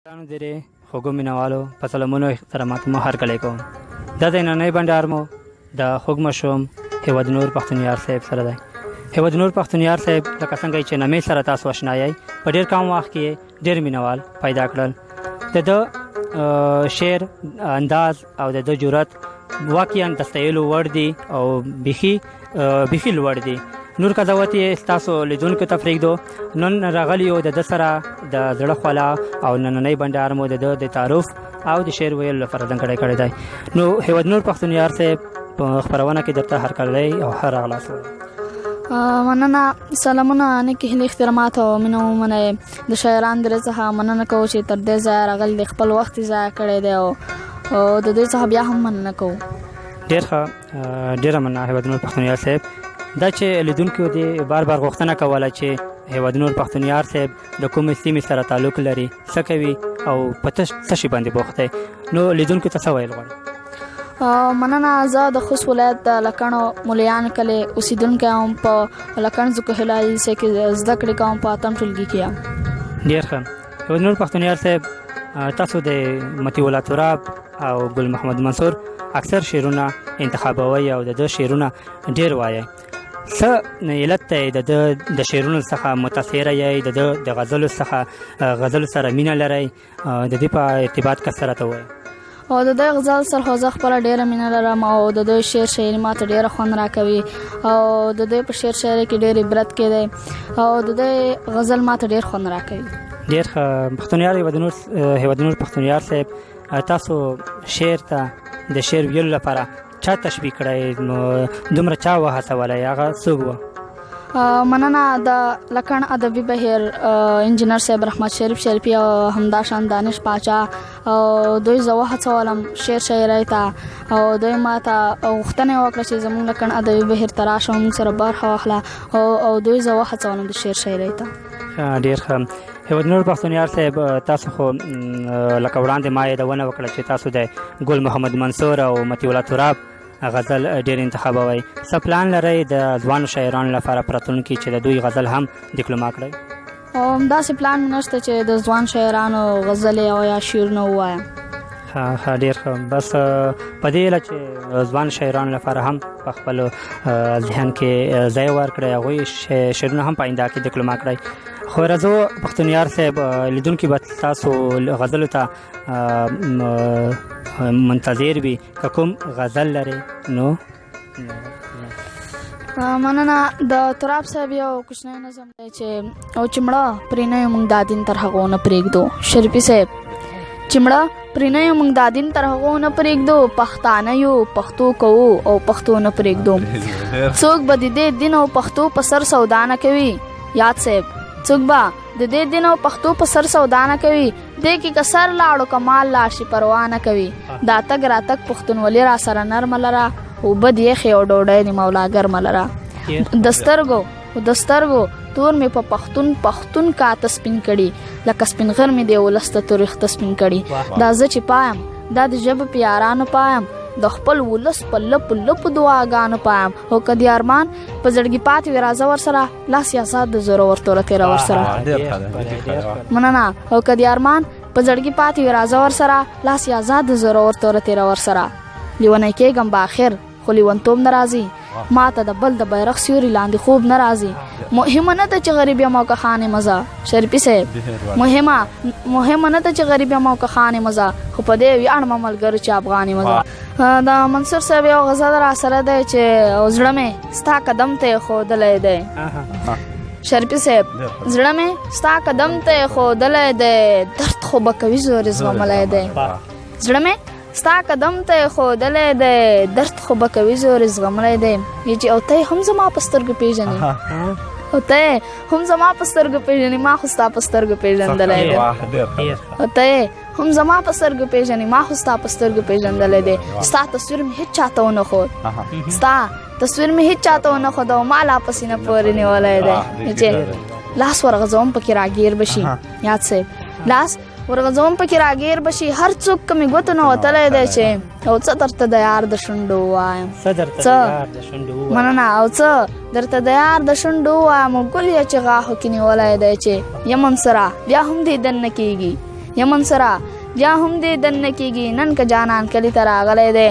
ګرانو ډېرې خوږو مینهوالو په سلامونو احترامات مو هرکلی کوم. دا د نننۍ بنډار مو د خوږ مشروم هیواد نور پښتونیار صاحب سره دی. هیواد نور پښتونیار صاحب لکه څنګه چې نامې سره تاسو اشنا یئ په ډېر کم وخت کې ډېر مینهوال پیدا کړل. د ده شعر انداز او د ده جرأت واقعا د ستایلو وړ دي او بیخي لوړ دي. نور قضاوت یې ستاسو لیدونکو ته پرېږدو. نن راغلی یو د ده سره د زړه خواله او نننۍ بنډار مو د ده د تعارف او د شعر ویلو لپاره ځانګړی کړی دی. نو هیواد نور پښتونیار صاحب په خپرونه کې درته هرکلی او ښه راغلاست وایم. مننه، سلامونه، نیکې هیلې احترامات او مینه ومنئ. د شاعران درې څخه مننه کوو چې تر دې ځایه راغلي دي، خپل وخت یې ضایع کړی دی او د دوی څخه بیا هم مننه کوو. ډېر ښه، ډېره مننه هیواد نور پښتونیار صاحب. دا چې لیدونکو دې بار غوښتنه کوله چې هیواد نور پښتونیار صاحب د کومې سیمې سره تعلق لري، څه کوي او په څه شي باندې بوخت دی، نو لیدونکو ته څه ویل غواړي؟ مننه، زه د خوست ولایت د لکڼو مولیان کلي اوسیدونکی یم. په لکڼ ذوقحله لیسې کې زده کړې کوم، په اتم ټولګي کې یم. ډېر ښه. هیواد نور پښتونیار صاحب، تاسو د مطیع الله تراب او ګل محمد منصور اکثر شعرونه انتخابوي او د ده شعرونه ډېر وایي. څه علت دی د شعرونو څخه متاثره یئ، د ده د غزلو سره مینه لرئ؟ د دې په ارتباط که سره ته ووایئ. او د دوی غزل سره خو زه خپله ډېره مینه لرم او د دوی شعر شاعري ماته ډېره خوند راکوي او د دوی په شعر شاعري کې ډېر عبرت کې دی او د دوی غزل ماته ډېر خوند راکوي. ډېر ښه. هیواد نور پښتونیار صاحب، تاسو شعر ته د شعر ویلو لپاره چا تشویق کړی؟ دومره چا وهڅولی؟ هغه څوک و؟ مننه، د لکڼ ادبي بهیر انجینر صاحب رحمت شریف شریفي او همداشان دانش پاچا او دوی زه وهڅولم شعر شاعرۍ ته او دوی ما ته غوښتنه یې وکړه چې زموږ لکڼ ادبي بهیر ته راشه او موږ سره برخه واخله او دوی زه وهڅولم د شعر شاعرۍ ته. ډېر ښه. هیواد نور پښتونیار صاحب، تاسو خو لکه وړاندې ما یادونه وکړه چې تاسو د ګل محمد منصور او مطیع الله تراب غزل ډېر انتخابوي. څه پلان لرئ د ځوانو شاعرانو لپاره په راتلونکي چې د دوی غزل هم ډیپلوما کړئ؟ همداسې پلان مې نشته چې د ځوان شاعرانو غزلې او یا شعرونه ووایم. ښه، ډېر ښه. بس په دې هیله چې ځوان شاعرانو لپاره هم په خپل ذهن کې ځای ورکړئ، هغوی شعرونه هم په آینده کې ډیپلوما کړئ. خو راځو پښتونیار صاحب، لیدونکي به تاسو غزلو ته منتظر وي. که کوم غزل لري نو؟ مننه، د تراب صاحب یو کوچنی نظم دی چې او چې مړه پرې نه یو موږ دا دین تر هغو نه پرېږدو. شریفي صاحب، چې مړه پرې نه یو موږ دا دین تر هغو نه پرېږدو، پښتانه یو پښتو کوو او پښتو نه پرېږدو. څوک به د دې دین او پښتو په سر سودا نه کوي؟ یاد صاحب، څوک به د دې دین او پښتو په سر سودا نه کوي؟ دې کې که سر لاړو کمال لاړ شي پروا نه کوي. دا تګ راتګ پښتونولي را سره نرمه لره، اوبه د یخې او ډوډۍ د مولا ګرمه لره. د سترګو تور مې په پښتون کاته سپین کړي، لکه سپین غر مې د ولس ته تورېخته سپین کړي. دا زه چې پایم دا د ژبې په یارانو پایم، د خپل ولس په لپو دعاګانو پایم. او که د ارمان په زړګي پاتې وي راځه ورسره، لاس یې آزاد د زوره ورتوره تېره ورسره. مننه. او که د ارمان په زړګي پاتې وي راځه ورسره، لاس یې آزاد د زوره ورتوره تېره ورسره. لیونی کېږم به آخر خو لیونتوب نه راځي، ما ته د بل د بیرغ سیوري لاندې خوب نه راځي. مهمه نه ده چې غریب یم او که خانې مزه. شریفي صاحب، مهمه نه ده چې غریب یم او که خانې مزه، خو په دې ویاړم ملګرو چې افغانې مزه. د منصور صاحب یو غزل را سره دی چې زړه مې ستا قدم ته ښودلی دی. شریفي صاحب، زړه مې ستا قدم ته ښودلی دی، درد خو به کوي زور زغملی دی. زړه مې ستا قدم ته ښودلی دی، درد خو به کوي زور زغملی دی. چې او ته هم زما په سترګو پېژنې، او ته هم زما په سترګو پېژنې، ما خو ستا په سترګو پېژندلی دی. او ته هم زما په سترګو پېژنې، ما خو ستا په سترګو پېژندلی دی. ستا تصویر مې هېڅ چاته ونه ښود، ستا تصویر مې هېڅ چاته ونه ښود او ما لا په سینه پورې نیولی دی. چې لاس ورغځوم پکې راګیر بشي. یاد صاحب، لاس ورغځوم پکې راګیر بشي، هر څوک که مې ګوتو نه وتلی دی چې او څه درته د یار د شونډو ووایم. مننه. او څه درته د یار د شونډو ووایم، ګل یې چې غاښو کې نیولی دی چې یمن سره بیا هم دیدن نه کېږي، یمن سره یا هم دې دننه کېږي نن که جانان کلي ته راغلی دی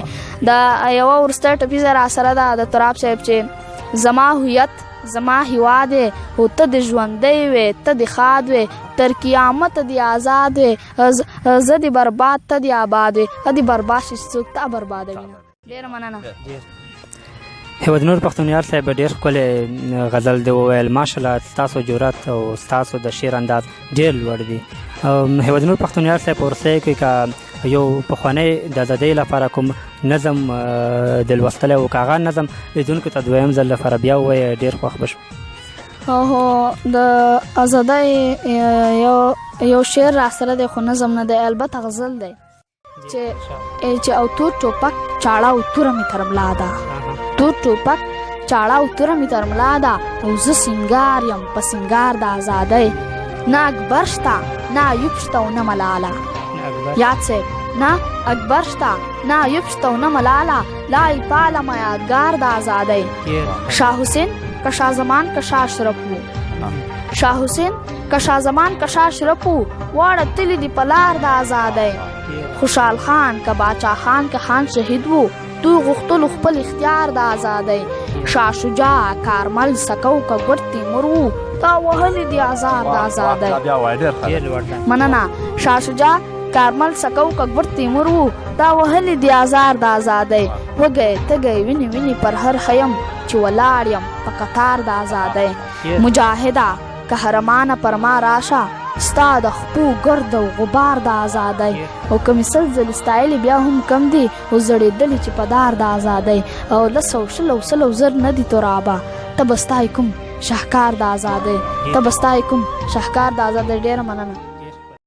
دا یوه وروستی ټپیزه را سره ده د تراب صاحب چې زما هویت زما هیواد او ته د ژوندی وې ته د ښاد وې تر قیامت دې آزاد وې زه دې برباد ته دې آباد وې دې برباد شي چې څوک تا بربادوي. ډېره مننه. هیوادنور پښتونیار صاحب ډېر ښکلی غزل دی وویل. ماشاءالله ستاسو جرأت او ستاسو د شعر انداز ډېر لوړ دی. هیوادنور پښتونیار صاحب په وروستیو کې که یو پخوانی د ازادۍ لپاره کوم نظم د لوستلی و که هغه نظم لیدونکو ته دویم ځل لپاره بیا ووایه ډېر خوښ به شو. د ازادۍ یو شعر را سره دی خو نظم نه دی البته غزل دی چې او تور ټوپک چاړه او توره مې تر ملا ده تور ټوپک چاړه او توره مې تر ملا ده او زه سینګار یم په سینګار د ازادۍ نه اکبر شته نه ایوب شته او نه ملاله. یاد صاحب نه اکبر شته نه ایوب شته او نه ملاله لای پالم یادګار د ازادۍ. شاه حسین که شاه زمان که شاه اشرف و شاه حسین که شاه زمان که شاه اشرف و واړه تلي دي په لار د ازادۍ. خوشحال خان که باچا خان که خان شهید و دوی غوښتلو خپل اختیار د ازادۍ. شاه شجاع کارمل سکو که ګوډ تیمور و تا وهلي دي ازار د ازادۍ. مننه. شاه شجاع کارمل سکو که ګوډ تیمور و تا وهلي دي ازار د ازادۍ. وږی تږی ویني ویني پر هر خیم چې ولاړ یم په قطار د ازادۍ. مجاهده قهرمانه پر ما راشه ستا د خپو ګرد او غبار د ازادۍ. او که مې سل ځلې ستایلې بیا هم کم دي او زړېدلې چې په دار د ازادۍ. او 200 زر نه دي ترابه ته به ستایې کوم شاهکار د ازادۍ ته به ستایې کوم شاهکار د ازادۍ. ډېره مننه.